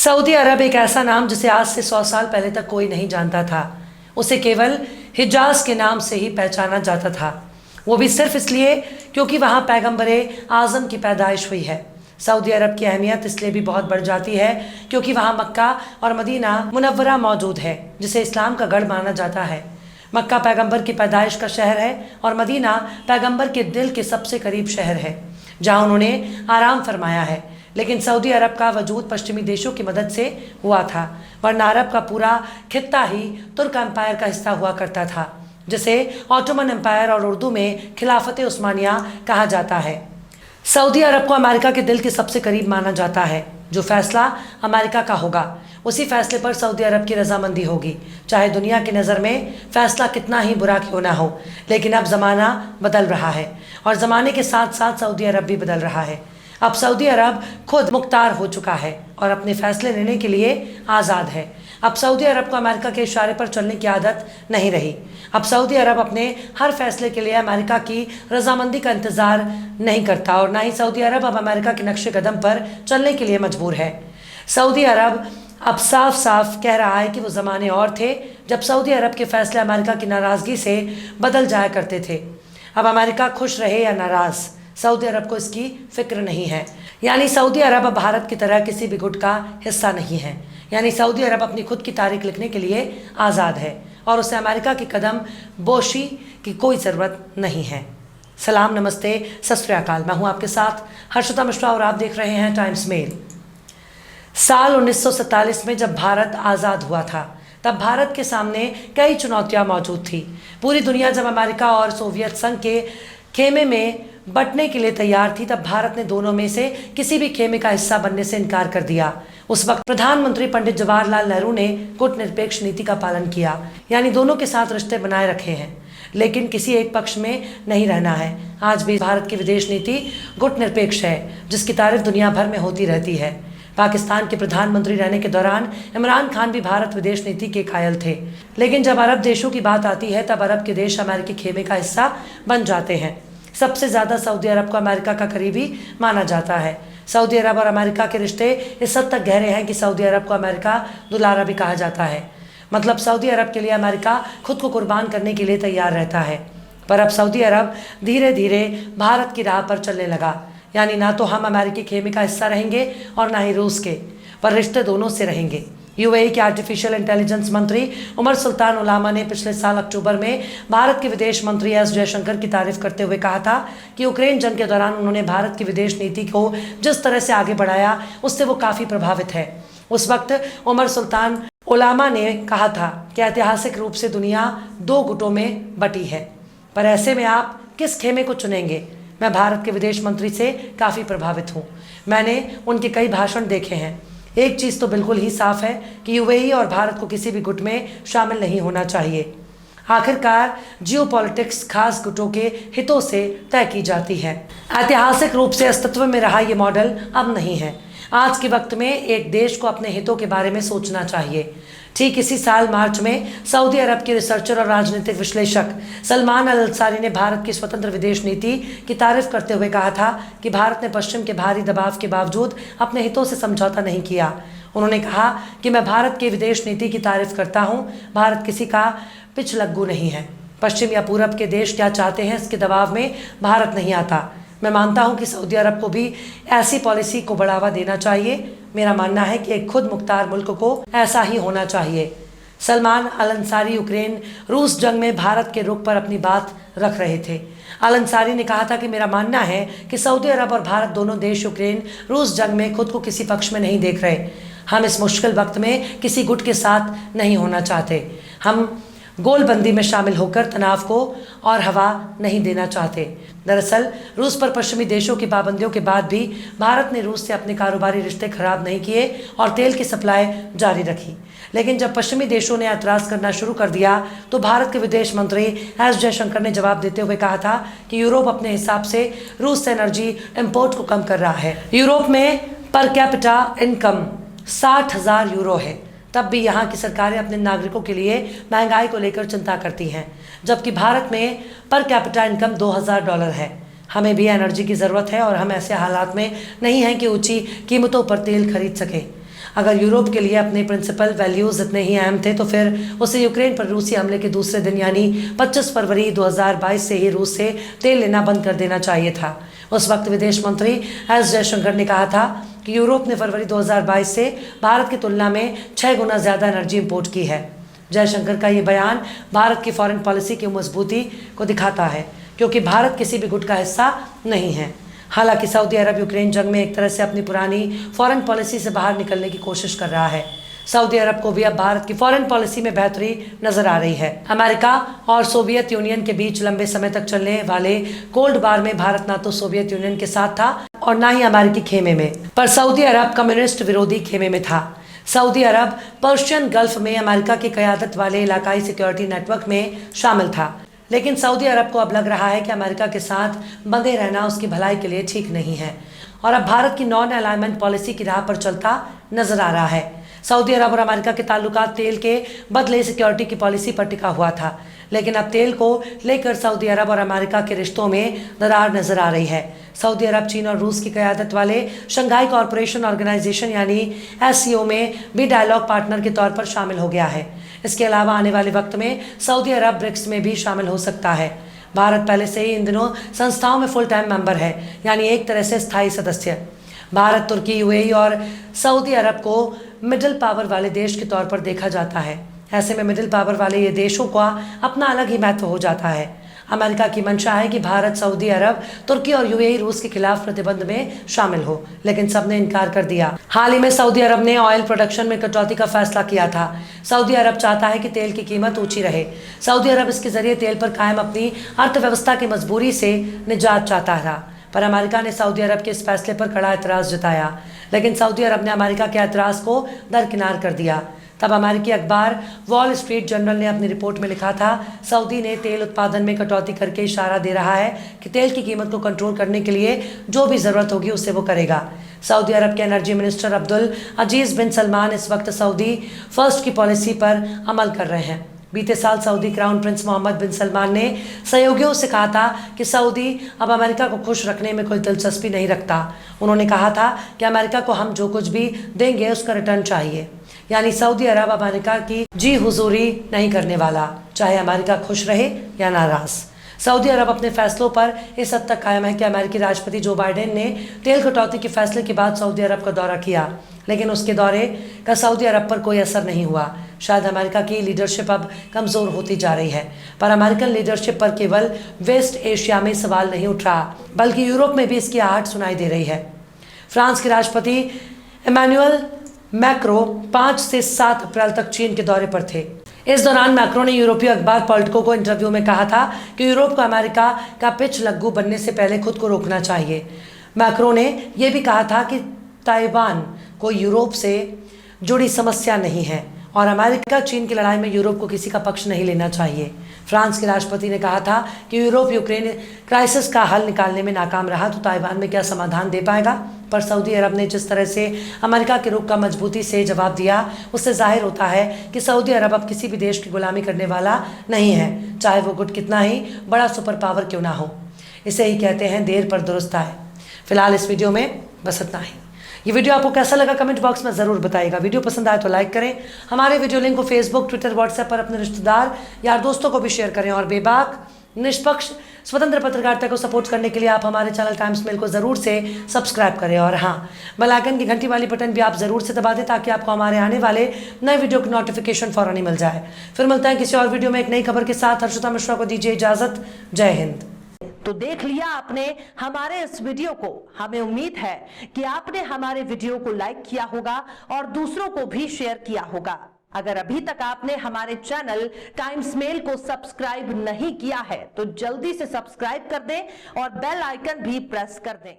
Saudi अरब एक ऐसा नाम जिसे आज से 100 साल पहले तक कोई नहीं जानता था। उसे केवल हिजाज के नाम से ही पहचाना जाता था, वो भी सिर्फ इसलिए क्योंकि वहाँ पैगंबरे आज़म की पैदाइश हुई है। सऊदी अरब की अहमियत इसलिए भी बहुत बढ़ जाती है क्योंकि वहाँ मक्का और मदीना मुनव्वरा मौजूद है, जिसे इस्लाम का गढ़ माना जाता है। मक्का पैगंबर की पैदाइश का शहर है और मदीना पैगंबर के दिल के सबसे करीब शहर है, जहाँ उन्होंने आराम फरमाया है। लेकिन सऊदी अरब का वजूद पश्चिमी देशों की मदद से हुआ था, वरना अरब का पूरा खित्ता ही तुर्क एम्पायर का हिस्सा हुआ करता था, जिसे ऑटोमन एम्पायर और उर्दू में खिलाफत उस्मानिया कहा जाता है। सऊदी अरब को अमेरिका के दिल के सबसे करीब माना जाता है। जो फैसला अमेरिका का होगा उसी फैसले पर सऊदी अरब की रजामंदी होगी, चाहे दुनिया की नज़र में फैसला कितना ही बुरा क्यों ना हो। लेकिन अब ज़माना बदल रहा है और ज़माने के साथ साथ सऊदी अरब भी बदल रहा है। अब सऊदी अरब खुद मुख्तार हो चुका है और अपने फैसले लेने के लिए आज़ाद है। अब सऊदी अरब को अमेरिका के इशारे पर चलने की आदत नहीं रही। अब सऊदी अरब अपने हर फैसले के लिए अमेरिका की रजामंदी का इंतज़ार नहीं करता और ना ही सऊदी अरब अब अमेरिका के नक्शे कदम पर चलने के लिए मजबूर है। सऊदी अरब अब साफ साफ कह रहा है कि वो ज़माने और थे जब सऊदी अरब के फैसले अमेरिका की नाराज़गी से बदल जाया करते थे। अब अमेरिका खुश रहे या नाराज़, सऊदी अरब को इसकी फिक्र नहीं है। यानी सऊदी अरब अब भारत की तरह किसी भी गुट का हिस्सा नहीं है। यानी सऊदी अरब अपनी खुद की तारीख लिखने के लिए आज़ाद है और उसे अमेरिका के कदम बोशी की कोई ज़रूरत नहीं है। सलाम, नमस्ते, सत श्री अकाल। मैं हूँ आपके साथ हर्षिता मिश्रा और आप देख रहे हैं टाइम्स मेल। साल 1947 में जब भारत आज़ाद हुआ था तब भारत के सामने कई चुनौतियाँ मौजूद थी। पूरी दुनिया जब अमेरिका और सोवियत संघ के खेमे में बंटने के लिए तैयार थी तब भारत ने दोनों में से किसी भी खेमे का हिस्सा बनने से इनकार कर दिया। उस वक्त प्रधानमंत्री पंडित जवाहरलाल नेहरू ने गुटनिरपेक्ष नीति का पालन किया, यानी दोनों के साथ रिश्ते बनाए रखे हैं, लेकिन किसी एक पक्ष में नहीं रहना है। आज भी भारत की विदेश नीति गुटनिरपेक्ष है, जिसकी तारीफ दुनिया भर में होती रहती है। पाकिस्तान के प्रधानमंत्री रहने के दौरान इमरान खान भी भारत विदेश नीति के कायल थे, लेकिन जब अरब देशों की बात आती है तब अरब के देश अमेरिकी खेमे का हिस्सा बन जाते हैं। सबसे ज़्यादा सऊदी अरब को अमेरिका का करीबी माना जाता है। सऊदी अरब और अमेरिका के रिश्ते इस हद तक गहरे हैं कि सऊदी अरब को अमेरिका दुलारा भी कहा जाता है। मतलब सऊदी अरब के लिए अमेरिका खुद को कुर्बान करने के लिए तैयार रहता है। पर अब सऊदी अरब धीरे धीरे भारत की राह पर चलने लगा, यानी ना तो हम अमेरिकी खेमे का हिस्सा रहेंगे और ना ही रूस के, पर रिश्ते दोनों से रहेंगे। यूएई के आर्टिफिशियल इंटेलिजेंस मंत्री उमर सुल्तान उलामा ने पिछले साल अक्टूबर में भारत के विदेश मंत्री एस जयशंकर की तारीफ करते हुए कहा था कि यूक्रेन जंग के दौरान उन्होंने भारत की विदेश नीति को जिस तरह से आगे बढ़ाया उससे वो काफ़ी प्रभावित है। उस वक्त उमर सुल्तान उलामा ने कहा था कि ऐतिहासिक रूप से दुनिया दो गुटों में बटी है, पर ऐसे में आप किस खेमे को चुनेंगे। मैं भारत के विदेश मंत्री से काफ़ी प्रभावित हूँ। मैंने उनके कई भाषण देखे हैं। एक चीज़ तो बिल्कुल ही साफ है कि यूएई और भारत को किसी भी गुट में शामिल नहीं होना चाहिए। आखिरकार जियोपॉलिटिक्स खास गुटों के हितों से तय की जाती है। ऐतिहासिक रूप से अस्तित्व में रहा ये मॉडल अब नहीं है। आज के वक्त में एक देश को अपने हितों के बारे में सोचना चाहिए। ठीक इसी साल मार्च में सऊदी अरब के रिसर्चर और राजनीतिक विश्लेषक सलमान अल अंसारी ने भारत की स्वतंत्र विदेश नीति की तारीफ करते हुए कहा था कि भारत ने पश्चिम के भारी दबाव के बावजूद अपने हितों से समझौता नहीं किया। उन्होंने कहा कि मैं भारत की विदेश नीति की तारीफ करता हूँ, भारत किसी का पिछलग्गू नहीं है। पश्चिम या पूरब के देश क्या चाहते हैं इसके दबाव में भारत नहीं आता। मैं मानता हूं कि सऊदी अरब को भी ऐसी पॉलिसी को बढ़ावा देना चाहिए। मेरा मानना है कि एक खुद मुख्तार मुल्क को ऐसा ही होना चाहिए। सलमान अल अंसारी यूक्रेन रूस जंग में भारत के रुख पर अपनी बात रख रहे थे। अल अंसारी ने कहा था कि मेरा मानना है कि सऊदी अरब और भारत दोनों देश यूक्रेन रूस जंग में खुद को किसी पक्ष में नहीं देख रहे। हम इस मुश्किल वक्त में किसी गुट के साथ नहीं होना चाहते। हम गोलबंदी में शामिल होकर तनाव को और हवा नहीं देना चाहते। दरअसल रूस पर पश्चिमी देशों की पाबंदियों के बाद भी भारत ने रूस से अपने कारोबारी रिश्ते खराब नहीं किए और तेल की सप्लाई जारी रखी। लेकिन जब पश्चिमी देशों ने ऐतराज़ करना शुरू कर दिया तो भारत के विदेश मंत्री एस जयशंकर ने जवाब देते हुए कहा था कि यूरोप अपने हिसाब से रूस से एनर्जी इंपोर्ट को कम कर रहा है। यूरोप में पर कैपिटा इनकम 60,000 यूरो है, तब भी यहाँ की सरकारें अपने नागरिकों के लिए महंगाई को लेकर चिंता करती हैं, जबकि भारत में पर कैपिटा इनकम $2,000 है। हमें भी एनर्जी की ज़रूरत है और हम ऐसे हालात में नहीं हैं कि ऊंची कीमतों पर तेल खरीद सकें। अगर यूरोप के लिए अपने प्रिंसिपल वैल्यूज इतने ही अहम थे तो फिर उसे यूक्रेन पर रूसी हमले के दूसरे दिन यानी 25 फरवरी 2022 से ही रूस से तेल लेना बंद कर देना चाहिए था। उस वक्त विदेश मंत्री एस जयशंकर ने कहा था कि यूरोप ने फरवरी 2022 से भारत की तुलना में 6 गुना ज़्यादा एनर्जी इंपोर्ट की है। जयशंकर का ये बयान भारत की फॉरेन पॉलिसी की मजबूती को दिखाता है, क्योंकि भारत किसी भी गुट का हिस्सा नहीं है। हालांकि सऊदी अरब यूक्रेन जंग में एक तरह से अपनी पुरानी फॉरेन पॉलिसी से बाहर निकलने की कोशिश कर रहा है। सऊदी अरब को भी अब भारत की फॉरेन पॉलिसी में बेहतरी नजर आ रही है। अमेरिका और सोवियत यूनियन के बीच लंबे समय तक चलने वाले कोल्ड वार में भारत ना तो सोवियत यूनियन के साथ था और ना ही अमेरिकी खेमे में, पर सऊदी अरब कम्युनिस्ट विरोधी खेमे में था। सऊदी अरब पर्शियन गल्फ में अमेरिका की क़यादत वाले इलाकाई सिक्योरिटी नेटवर्क में शामिल था, लेकिन सऊदी अरब को अब लग रहा है कि अमेरिका के साथ बंधे रहना उसकी भलाई के लिए ठीक नहीं है और अब भारत की नॉन अलाइनमेंट पॉलिसी की राह पर चलता नजर आ रहा है। सऊदी अरब और अमेरिका के ताल्लुकात तेल के बदले सिक्योरिटी की पॉलिसी पर टिका हुआ था, लेकिन अब तेल को लेकर सऊदी अरब और अमेरिका के रिश्तों में दरार नजर आ रही है। सऊदी अरब चीन और रूस की क़यादत वाले शंघाई कॉरपोरेशन ऑर्गेनाइजेशन यानी एससीओ में भी डायलॉग पार्टनर के तौर पर शामिल हो गया है। इसके अलावा आने वाले वक्त में सऊदी अरब ब्रिक्स में भी शामिल हो सकता है। भारत पहले से ही इन दिनों संस्थाओं में फुल टाइम मेंबर है, यानी एक तरह से स्थायी सदस्य। भारत, तुर्की, यूएई और सऊदी अरब को मिडिल पावर वाले देश के तौर पर देखा जाता है। ऐसे में मिडिल पावर वाले ये देशों का अपना अलग ही महत्व हो जाता है। अमेरिका की मंशा है कि भारत, सऊदी अरब, तुर्की और यूएई रूस के खिलाफ प्रतिबंध में शामिल हो, लेकिन सबने इनकार कर दिया। हाल ही में सऊदी अरब ने ऑयल प्रोडक्शन में कटौती का फैसला किया था। सऊदी अरब चाहता है कि तेल की कीमत ऊंची रहे। सऊदी अरब इसके जरिए तेल पर कायम अपनी अर्थव्यवस्था की मजबूरी से निजात चाहता था, पर अमेरिका ने सऊदी अरब के इस फैसले पर कड़ा एतराज़ जताया, लेकिन सऊदी अरब ने अमेरिका के एतराज़ को दरकिनार कर दिया। तब अमेरिकी अखबार वॉल स्ट्रीट जर्नल ने अपनी रिपोर्ट में लिखा था, सऊदी ने तेल उत्पादन में कटौती करके इशारा दे रहा है कि तेल की कीमत को कंट्रोल करने के लिए जो भी ज़रूरत होगी उससे वो करेगा। सऊदी अरब के एनर्जी मिनिस्टर अब्दुल अजीज़ बिन सलमान इस वक्त सऊदी फर्स्ट की पॉलिसी पर अमल कर रहे हैं। बीते साल सऊदी क्राउन प्रिंस मोहम्मद बिन सलमान ने सहयोगियों से कहा था कि सऊदी अब अमेरिका को खुश रखने में कोई दिलचस्पी नहीं रखता। उन्होंने कहा था कि अमेरिका को हम जो कुछ भी देंगे उसका रिटर्न चाहिए, यानी सऊदी अरब अमेरिका की जी हुजूरी नहीं करने वाला, चाहे अमेरिका खुश रहे या नाराज़। सऊदी अरब अपने फैसलों पर इस हद तक कायम है कि अमेरिकी राष्ट्रपति जो बाइडेन ने तेल कटौती के फैसले के बाद सऊदी अरब का दौरा किया, लेकिन उसके दौरे का सऊदी अरब पर कोई असर नहीं हुआ। शायद अमेरिका की लीडरशिप अब कमज़ोर होती जा रही है, पर अमेरिकन लीडरशिप पर केवल वेस्ट एशिया में सवाल नहीं उठ रहा, बल्कि यूरोप में भी इसकी आहट सुनाई दे रही है। फ्रांस के राष्ट्रपति इमैनुअल मैक्रो 5 से 7 अप्रैल तक चीन के दौरे पर थे। इस दौरान मैक्रो ने यूरोपीय अखबार पॉलिटिको को इंटरव्यू में कहा था कि यूरोप को अमेरिका का पिच लग्गू बनने से पहले खुद को रोकना चाहिए। मैक्रो ने यह भी कहा था कि ताइवान को यूरोप से जुड़ी समस्या नहीं है और अमेरिका चीन की लड़ाई में यूरोप को किसी का पक्ष नहीं लेना चाहिए। फ्रांस के राष्ट्रपति ने कहा था कि यूरोप यूक्रेन क्राइसिस का हल निकालने में नाकाम रहा तो ताइवान में क्या समाधान दे पाएगा। पर सऊदी अरब ने जिस तरह से अमेरिका के रुख का मजबूती से जवाब दिया, उससे जाहिर होता है कि सऊदी अरब अब किसी भी देश की गुलामी करने वाला नहीं है, चाहे वो गुट कितना ही बड़ा सुपर पावर क्यों ना हो। इसे ही कहते हैं देर पर दुरुस्त आए। फिलहाल इस वीडियो में बस इतना ही। ये वीडियो आपको कैसा लगा कमेंट बॉक्स में ज़रूर बताइएगा। वीडियो पसंद आए तो लाइक करें। हमारे वीडियो लिंक को फेसबुक, ट्विटर, व्हाट्सएप पर अपने रिश्तेदार, यार, दोस्तों को भी शेयर करें और बेबाक, निष्पक्ष, स्वतंत्र पत्रकारिता को सपोर्ट करने के लिए आप हमारे चैनल टाइम्स मेल को ज़रूर से सब्सक्राइब करें और हाँ, बेल आइकन की घंटी वाली बटन भी आप ज़रूर से दबा दें ताकि आपको हमारे आने वाले नए वीडियो की नोटिफिकेशन फ़ौरन ही मिल जाए। फिर मिलते हैं किसी और वीडियो में एक नई खबर के साथ। हर्षिता मिश्रा को दीजिए इजाज़त। जय हिंद। तो देख लिया आपने हमारे इस वीडियो को। हमें उम्मीद है कि आपने हमारे वीडियो को लाइक किया होगा और दूसरों को भी शेयर किया होगा। अगर अभी तक आपने हमारे चैनल टाइम्स मेल को सब्सक्राइब नहीं किया है तो जल्दी से सब्सक्राइब कर दें और बेल आइकन भी प्रेस कर दें।